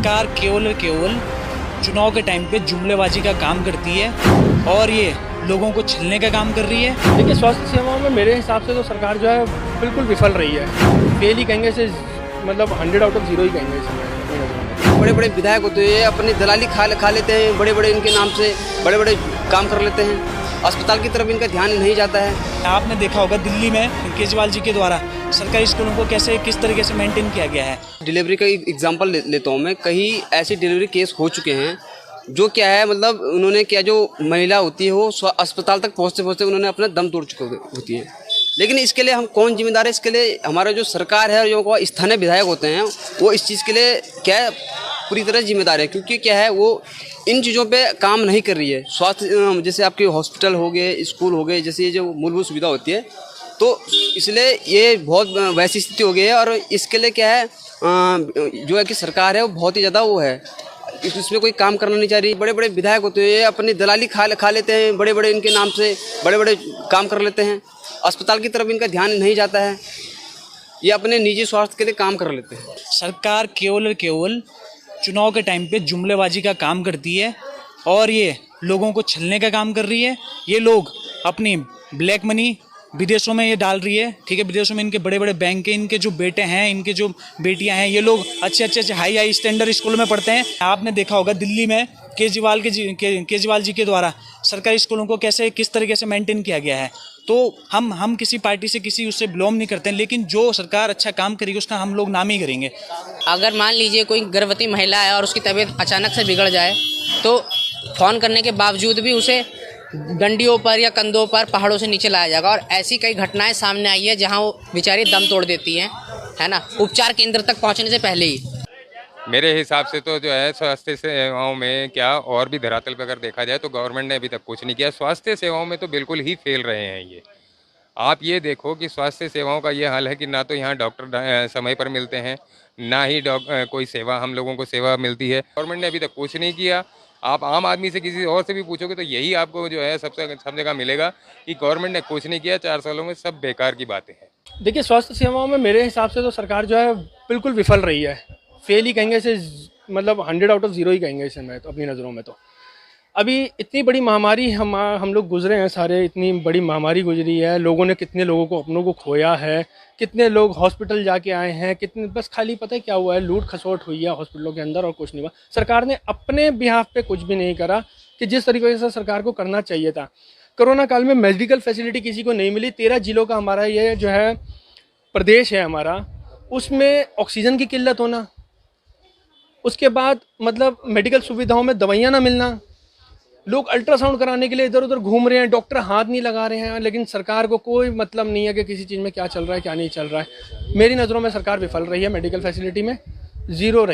सरकार केवल और केवल चुनाव के टाइम पे जुमलेबाजी का काम करती है और ये लोगों को छलने का काम कर रही है। देखिए, स्वास्थ्य सेवाओं में मेरे हिसाब से तो सरकार जो है बिल्कुल विफल रही है। फेल ही कहेंगे से मतलब 100 आउट ऑफ 0 ही कहेंगे इसमें। बड़े बड़े विधायक होते हैं, अपनी दलाली खा लेते हैं, बड़े बड़े इनके नाम से बड़े बड़े काम कर लेते हैं। अस्पताल की तरफ इनका ध्यान नहीं जाता है। आपने देखा होगा दिल्ली में केजरीवाल जी के द्वारा सरकारी स्कूलों को किस तरीके से मेंटेन किया गया है। डिलीवरी का एग्जांपल लेता हूँ मैं। कई ऐसे डिलीवरी केस हो चुके हैं जो क्या है, मतलब उन्होंने क्या, जो महिला होती है वो अस्पताल तक पहुँचते पहुँचते उन्होंने अपना दम तोड़ चुकी होती है। लेकिन इसके लिए हम कौन जिम्मेदार है? इसके लिए हमारा जो सरकार है और जो स्थानीय विधायक होते हैं वो इस चीज़ के लिए क्या है, पूरी तरह जिम्मेदार है। क्योंकि क्या है, वो इन चीज़ों पे काम नहीं कर रही है। स्वास्थ्य जैसे आपके हॉस्पिटल हो गए, स्कूल हो गए, जैसे ये जो मूलभूत सुविधा होती है, तो इसलिए ये बहुत वैसी स्थिति हो गई है। और इसके लिए क्या है, जो है कि सरकार है वो बहुत ही ज़्यादा वो है, इसमें कोई काम करना नहीं चाह रही। बड़े बड़े विधायक होते हैं, अपनी दलाली खा लेते हैं, बड़े बड़े इनके नाम से बड़े बड़े काम कर लेते हैं। अस्पताल की तरफ इनका ध्यान नहीं जाता है, ये अपने निजी स्वास्थ्य के लिए काम कर लेते हैं। सरकार केवल और केवल चुनाव के टाइम पे जुमलेबाजी का काम करती है और ये लोगों को छलने का काम कर रही है। ये लोग अपनी ब्लैक मनी विदेशों में ये डाल रही है, ठीक है। विदेशों में इनके बड़े बड़े बैंक के, इनके जो बेटे हैं, इनके जो बेटियां हैं, ये लोग अच्छे हाई स्टैंडर्ड स्कूलों में पढ़ते हैं। आपने देखा होगा दिल्ली में केजरीवाल जी के द्वारा सरकारी स्कूलों को किस तरीके से मेंटेन किया गया है। तो हम किसी पार्टी से किसी उससे बिलोंग नहीं करते हैं, लेकिन जो सरकार अच्छा काम करेगी उसका हम लोग नाम ही करेंगे। अगर मान लीजिए कोई गर्भवती महिला है और उसकी तबीयत अचानक से बिगड़ जाए तो फ़ोन करने के बावजूद भी उसे डंडियों पर या कंधों पर पहाड़ों से नीचे लाया जाएगा। और ऐसी कई घटनाएं सामने आई है जहां वो बेचारी दम तोड़ देती हैं, है ना, उपचार केंद्र तक पहुंचने से पहले ही। मेरे हिसाब से तो जो है स्वास्थ्य सेवाओं में क्या, और भी धरातल पर अगर देखा जाए तो गवर्नमेंट ने अभी तक कुछ नहीं किया। स्वास्थ्य सेवाओं में तो बिल्कुल ही फेल रहे हैं ये। आप ये देखो कि स्वास्थ्य सेवाओं का ये हाल है कि ना तो यहाँ डॉक्टर समय पर मिलते हैं, ना ही कोई सेवा हम लोगों को सेवा मिलती है। गवर्नमेंट ने अभी तक कुछ नहीं किया। आप आम आदमी से किसी और से भी पूछोगे तो यही आपको जो है सब जगह मिलेगा कि गवर्नमेंट ने कुछ नहीं किया, 4 सालों में सब बेकार की बातें हैं। देखिए, स्वास्थ्य सेवाओं में मेरे हिसाब से तो सरकार जो है बिल्कुल विफल रही है। फेल ही कहेंगे से मतलब 100 आउट ऑफ 0 ही कहेंगे इसे मैं तो अपनी नज़रों में। तो अभी इतनी बड़ी महामारी हम लोग गुजरे हैं सारे, इतनी बड़ी महामारी गुजरी है, लोगों ने कितने लोगों को अपनों को खोया है, कितने लोग हॉस्पिटल जाके आए हैं, कितने बस खाली पता है क्या हुआ है, लूट खसोट हुई है हॉस्पिटलों के अंदर और कुछ नहीं हुआ। सरकार ने अपने बिहाफ पे कुछ भी नहीं करा कि जिस तरीके से सरकार को करना चाहिए था। कोरोना काल में मेडिकल फैसिलिटी किसी को नहीं मिली। 13 जिलों का हमारा ये जो है प्रदेश है हमारा, उसमें ऑक्सीजन की किल्लत होना, उसके बाद मतलब मेडिकल सुविधाओं में दवाइयाँ ना मिलना, लोग अल्ट्रासाउंड कराने के लिए इधर उधर घूम रहे हैं, डॉक्टर हाथ नहीं लगा रहे हैं, लेकिन सरकार को कोई मतलब नहीं है कि किसी चीज़ में क्या चल रहा है क्या नहीं चल रहा है। मेरी नज़रों में सरकार विफल रही है, मेडिकल फैसिलिटी में 0 रही।